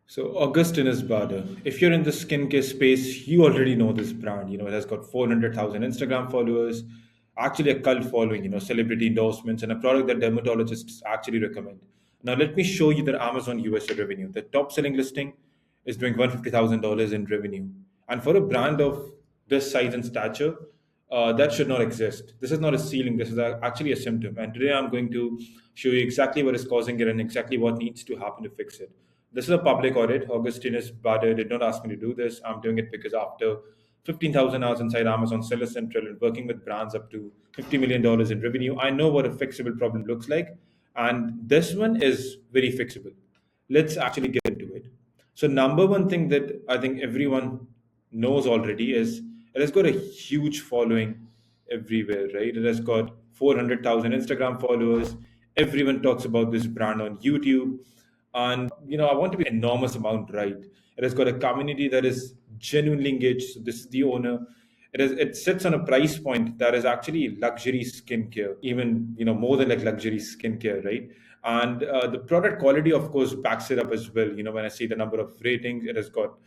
So Augustinus Bader, if you're in the skincare space, you already know this brand. It has got 400,000 Instagram followers, actually a cult following, celebrity endorsements, and a product that dermatologists actually recommend. Now, let me show you their Amazon USA revenue. The top selling listing is doing $150,000 in revenue. And for a brand of this size and stature, that should not exist. This is not a ceiling, this is actually a symptom. And today I'm going to show you exactly what is causing it and exactly what needs to happen to fix it. This is a public audit. Augustinus Bader did not ask me to do this. I'm doing it because after 15,000 hours inside Amazon Seller Central and working with brands up to $50 million dollars in revenue, I know what a fixable problem looks like. And this one is very fixable. Let's actually get into it. So, number one thing that I think everyone knows already is it has got a huge following everywhere, right? It has got 400,000 Instagram followers. Everyone talks about this brand on YouTube. And, I want to be an enormous amount right. It has got a community that is genuinely engaged. So, this is the owner. It sits on a price point that is actually luxury skincare, even more than like luxury skincare, right? And the product quality, of course, backs it up as well. When I see the number of ratings, it has got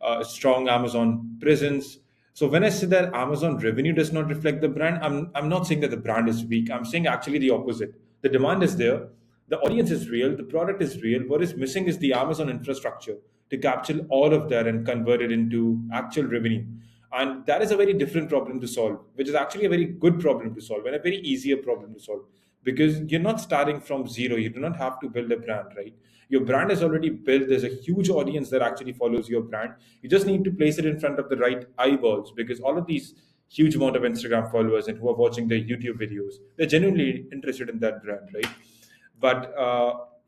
a strong Amazon presence. So when I say that Amazon revenue does not reflect the brand, I'm not saying that the brand is weak. I'm saying actually the opposite. The demand is there, the audience is real, the product is real. What is missing is the Amazon infrastructure to capture all of that and convert it into actual revenue. And that is a very different problem to solve, which is actually a very good problem to solve and a very easier problem to solve because you're not starting from zero. You do not have to build a brand, right? Your brand is already built. There's a huge audience that actually follows your brand. You just need to place it in front of the right eyeballs because all of these huge amount of Instagram followers and who are watching their YouTube videos, they're genuinely interested in that brand, right? But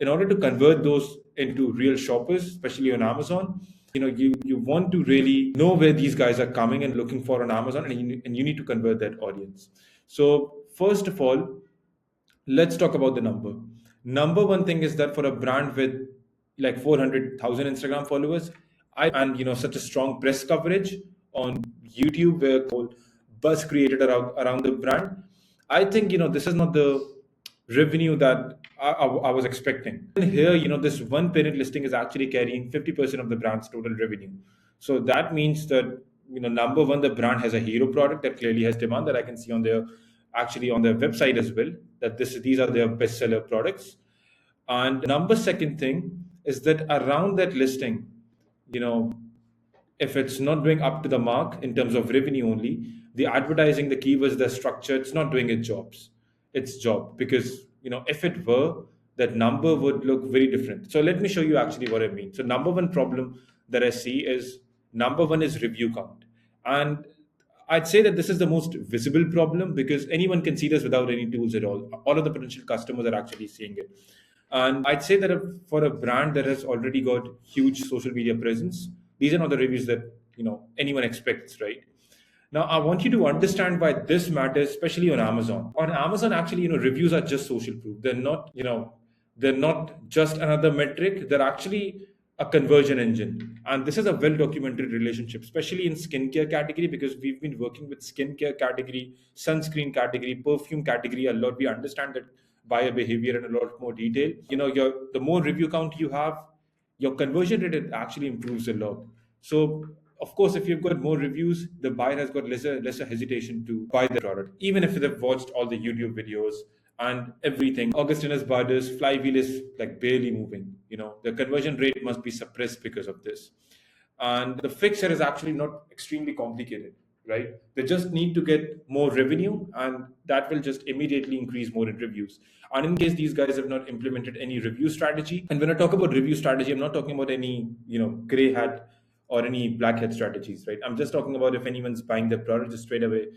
in order to convert those into real shoppers, especially on Amazon, you want to really know where these guys are coming and looking for on Amazon, and you need to convert that audience. So first of all, let's talk about the number. Number one thing is that for a brand with like 400,000 Instagram followers, and such a strong press coverage on YouTube, where whole buzz created around the brand, I think this is not the revenue that I was expecting. And here, this one parent listing is actually carrying 50% of the brand's total revenue. So that means that number one, the brand has a hero product that clearly has demand that I can see on their actually on their website as well, that these are their bestseller products. And number second thing is that around that listing, you know if it's not doing up to the mark in terms of revenue only, the advertising, the keywords, the structure, it's not doing its job. Because if it were, that number would look very different. So let me show you actually what I mean. So number one problem that I see is, number one is review count. And I'd say that this is the most visible problem because anyone can see this without any tools at all. All of the potential customers are actually seeing it. And I'd say that for a brand that has already got huge social media presence, these are not the reviews that anyone expects, right? Now, I want you to understand why this matters, especially on Amazon. On Amazon, actually, reviews are just social proof. They're not just another metric. They're actually a conversion engine. And this is a well-documented relationship, especially in skincare category, because we've been working with skincare category, sunscreen category, perfume category a lot. We understand that buyer behavior in a lot more detail. The more review count you have, your conversion rate it actually improves a lot. So of course, if you've got more reviews, the buyer has got lesser hesitation to buy the product, even if they've watched all the YouTube videos and everything. Augustinus Bader's flywheel is like barely moving. The conversion rate must be suppressed because of this. And the fix here is actually not extremely complicated, right? They just need to get more revenue, and that will just immediately increase more in reviews. And in case these guys have not implemented any review strategy, and when I talk about review strategy, I'm not talking about any gray hat or any black hat strategies, right? I'm just talking about if anyone's buying the product, just straight away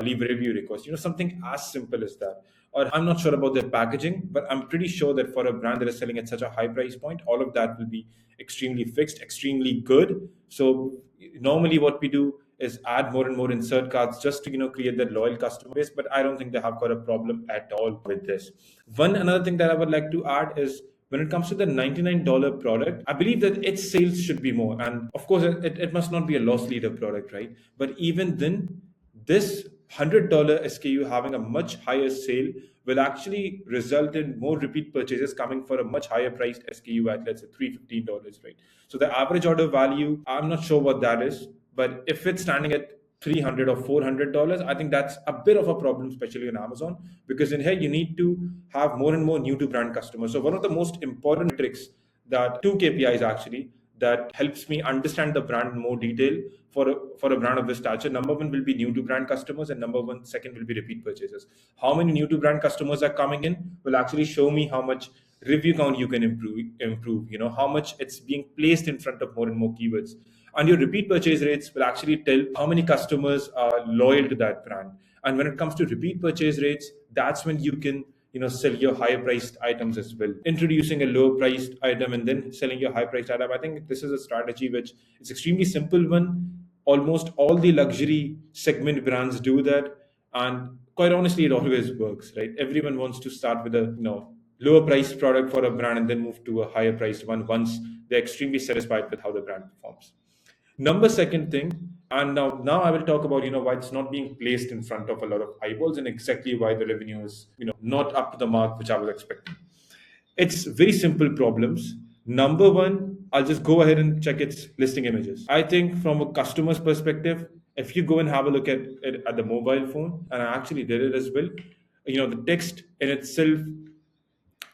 leave a review request. Something as simple as that. Or I'm not sure about their packaging, but I'm pretty sure that for a brand that is selling at such a high price point, all of that will be extremely fixed, extremely good. So normally what we do is add more and more insert cards just to create that loyal customer base. But I don't think they have got a problem at all with this. One another thing that I would like to add is, when it comes to the $99 product, I believe that its sales should be more. And of course, it must not be a loss leader product, right? But even then, this $100 SKU having a much higher sale will actually result in more repeat purchases coming for a much higher priced SKU at, let's say, $315, right? So the average order value, I'm not sure what that is, but if it's standing at $300 or $400, I think that's a bit of a problem, especially on Amazon, because in here you need to have more and more new to brand customers. So one of the most important metrics, that two KPIs actually, that helps me understand the brand in more detail for a brand of this stature. Number one will be new to brand customers, and second will be repeat purchases. How many new to brand customers are coming in will actually show me how much review count you can improve, how much it's being placed in front of more and more keywords. And your repeat purchase rates will actually tell how many customers are loyal to that brand. And when it comes to repeat purchase rates, that's when you can sell your higher priced items as well. Introducing a low priced item and then selling your high priced item, I think this is a strategy which is extremely simple one. Almost all the luxury segment brands do that, and quite honestly it always works, right? Everyone wants to start with a lower priced product for a brand and then move to a higher priced one once they're extremely satisfied with how the brand performs. Number second thing, and now I will talk about why it's not being placed in front of a lot of eyeballs and exactly why the revenue is not up to the mark which I was expecting. It's very simple problems. Number one, I'll just go ahead and check its listing images. I think from a customer's perspective, if you go and have a look at it at the mobile phone, and I actually did it as well, the text in itself,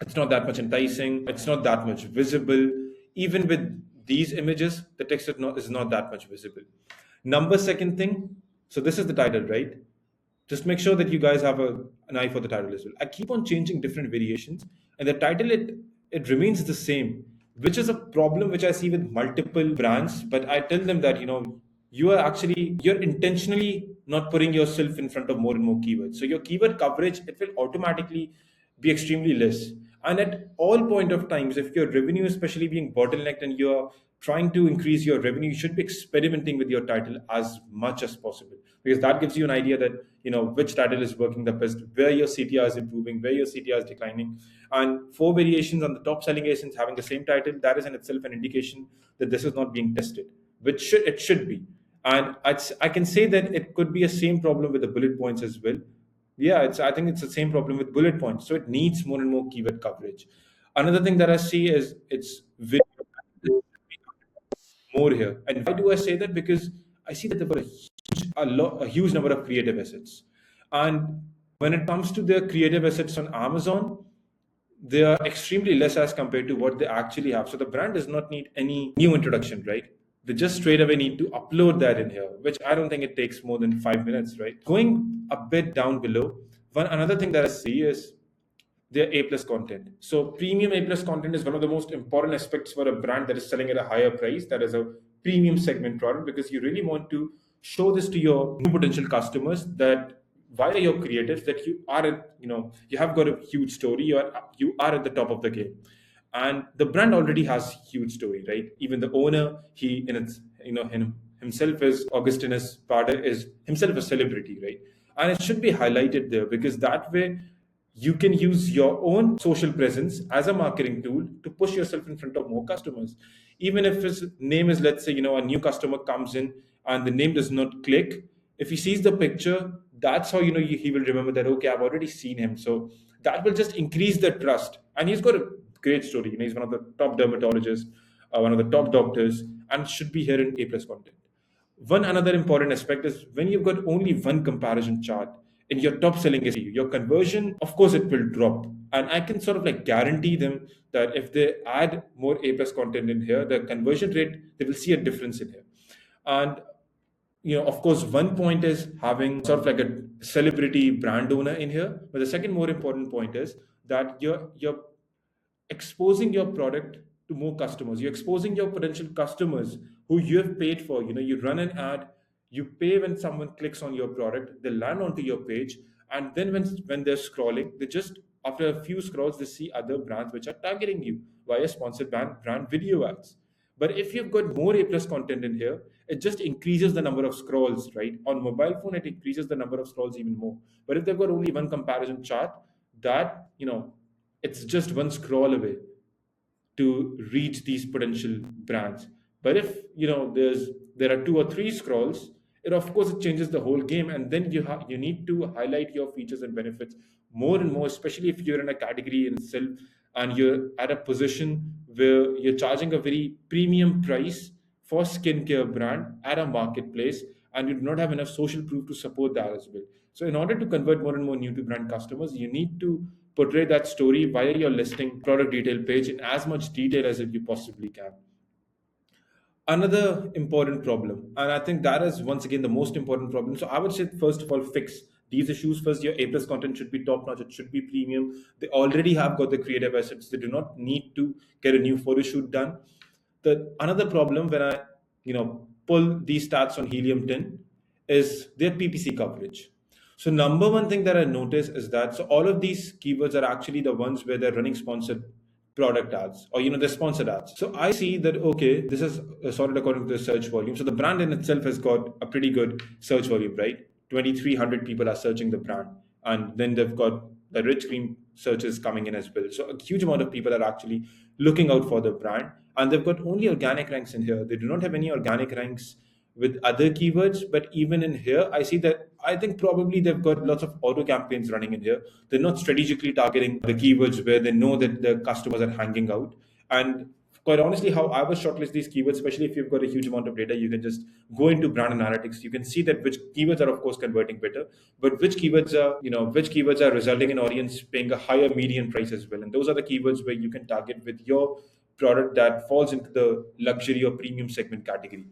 it's not that much enticing, it's not that much visible. Even with these images, the text is not that much visible. Number second thing, so this is the title, right? Just make sure that you guys have an eye for the title as well. I keep on changing different variations, and the title, it remains the same, which is a problem which I see with multiple brands. But I tell them that you're intentionally not putting yourself in front of more and more keywords. So your keyword coverage, it will automatically be extremely less. And at all point of times, if your revenue is especially being bottlenecked and you're trying to increase your revenue, you should be experimenting with your title as much as possible, because that gives you an idea that which title is working the best, where your CTR is improving, where your CTR is declining. And four variations on the top selling ASINs having the same title, that is in itself an indication that this is not being tested, which it should be. And I can say that it could be a same problem with the bullet points as well. Yeah, I think it's the same problem with bullet points. So it needs more and more keyword coverage. Another thing that I see is it's very more here. And why do I say that? Because I see that there were a huge number of creative assets. And when it comes to their creative assets on Amazon, they are extremely less as compared to what they actually have. So the brand does not need any new introduction, right? They just straight away need to upload that in here, which I don't think it takes more than 5 minutes, right? Going a bit down below, another thing that I see is their A plus content. So premium A plus content is one of the most important aspects for a brand that is selling at a higher price, that is a premium segment product, because you really want to show this to your new potential customers that via your creatives that you have got a huge story, you are at the top of the game. And the brand already has huge story, right? Even the owner, he in its himself is Augustinus Bader, is himself a celebrity, right? And it should be highlighted there, because that way you can use your own social presence as a marketing tool to push yourself in front of more customers. Even if his name is, let's say, a new customer comes in and the name does not click, if he sees the picture, that's how he will remember that, okay, I've already seen him. So that will just increase the trust. And he's got a great story. He's one of the top dermatologists, one of the top doctors, and should be here in A plus content. One another important aspect is when you've got only one comparison chart in your top selling SEO, your conversion, of course, it will drop. And I can sort of like guarantee them that if they add more A plus content in here, the conversion rate, they will see a difference in here. And of course, one point is having sort of like a celebrity brand owner in here. But the second more important point is that you're exposing your product to more customers. You're exposing your potential customers who you have paid for. You run an ad, you pay when someone clicks on your product, they land onto your page, and then when they're scrolling, they just after a few scrolls they see other brands which are targeting you via sponsored brand video ads. But if you've got more A plus content in here, it just increases the number of scrolls, right? On mobile phone, it increases the number of scrolls even more. But if they've got only one comparison chart, that it's just one scroll away to reach these potential brands. But if there are two or three scrolls, it of course it changes the whole game. And then you need to highlight your features and benefits more and more, especially if you're in a category in itself and you're at a position where you're charging a very premium price for skincare brand at a marketplace, and you do not have enough social proof to support that as well. So in order to convert more and more new to brand customers, you need to portray that story via your listing product detail page in as much detail as you possibly can. Another important problem, and I think that is once again the most important problem. So I would say, first of all, fix these issues first. Your A plus content should be top notch, it should be premium. They already have got the creative assets, they do not need to get a new photo shoot done. The another problem when I pull these stats on helium 10 is their PPC coverage. So number one thing that I notice is that so all of these keywords are actually the ones where they're running sponsored product ads, or the sponsored ads. So I see that, okay, this is sorted according to the search volume. So the brand in itself has got a pretty good search volume, right? 2300 people are searching the brand, and then they've got the rich green searches coming in as well. So a huge amount of people are actually looking out for the brand, and they've got only organic ranks in here. They do not have any organic ranks with other keywords. But even in here, I see that I think probably they've got lots of auto campaigns running in here. They're not strategically targeting the keywords where they know that the customers are hanging out. And quite honestly, how I was shortlist these keywords, especially if you've got a huge amount of data, you can just go into brand analytics. You can see that which keywords are of course converting better, but which keywords are resulting in audience paying a higher median price as well. And those are the keywords where you can target with your product that falls into the luxury or premium segment category.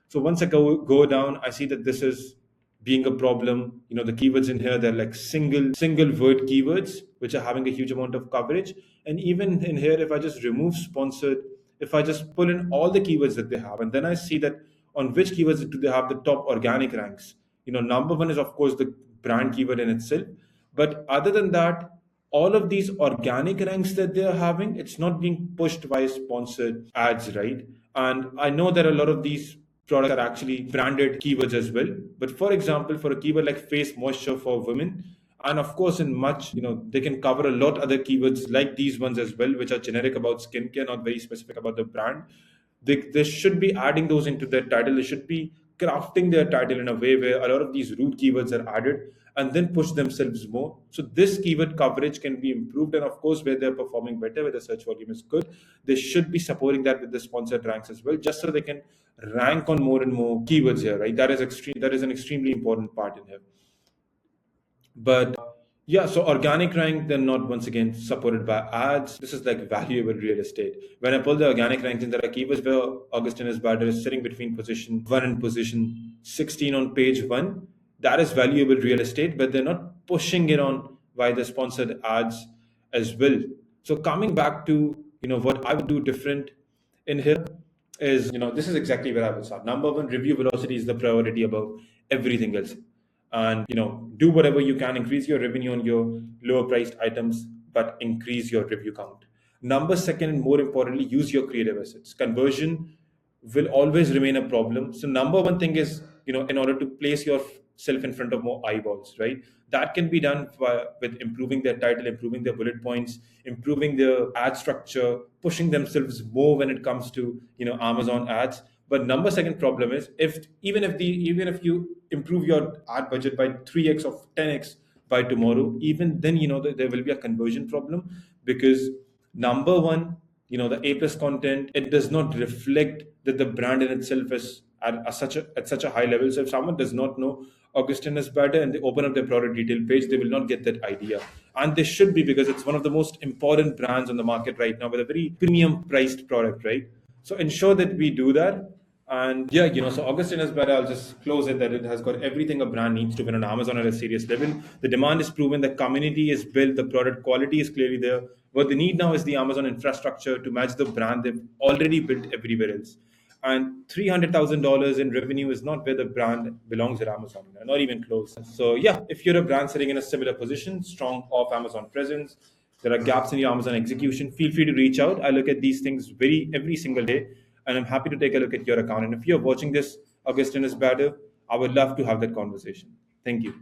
So once I go down, I see that this is being a problem. The keywords in here, they're like single word keywords, which are having a huge amount of coverage. And even in here, if I just remove sponsored, if I just pull in all the keywords that they have, and then I see that on which keywords do they have the top organic ranks. Number one is of course the brand keyword in itself. But other than that, all of these organic ranks that they're having, it's not being pushed by sponsored ads, right? And I know that a lot of these products are actually branded keywords as well. But for example, for a keyword like face moisture for women, and of course in much, they can cover a lot other keywords like these ones as well, which are generic about skincare, not very specific about the brand. They should be adding those into their title. They should be crafting their title in a way where a lot of these root keywords are added and then push themselves more. So this keyword coverage can be improved, and of course where they're performing better, where the search volume is good, they should be supporting that with the sponsored ranks as well, just so they can rank on more and more keywords here, right? That is an extremely important part in here. But yeah, so organic rank, they're not once again supported by ads. This is like valuable real estate. When I pull the organic rankings, there are keywords where Augustinus Bader is sitting between position 1 and position 16 on page 1. That is valuable real estate, but they're not pushing it on by the sponsored ads as well. So coming back to what I would do different in here is, this is exactly where I would start. Number one, review velocity is the priority above everything else. And do whatever you can, increase your revenue on your lower priced items, but increase your review count. Number second, and more importantly, use your creative assets. Conversion will always remain a problem. So number one thing is, in order to place yourself in front of more eyeballs, right? That can be done with improving their title, improving their bullet points, improving their ad structure, pushing themselves more when it comes to Amazon ads. But number second problem is, even if you improve your ad budget by 3x or 10x by tomorrow, even then there will be a conversion problem, because number one, the A plus content, it does not reflect that the brand in itself is at such a high level. So if someone does not know Augustinus Bader and they open up their product detail page, they will not get that idea. And they should be, because it's one of the most important brands on the market right now with a very premium priced product, right? So ensure that we do that. And yeah, so Augustinus Bader, I'll just close it that it has got everything a brand needs to win on Amazon at a serious level. The demand is proven, the community is built, the product quality is clearly there. What they need now is the Amazon infrastructure to match the brand they've already built everywhere else. And $300,000 in revenue is not where the brand belongs at Amazon, not even close. So yeah, if you're a brand sitting in a similar position, strong off Amazon presence, there are gaps in your Amazon execution, feel free to reach out. I look at these things every single day, and I'm happy to take a look at your account. And if you're watching this, Augustinus Bader, I would love to have that conversation. Thank you.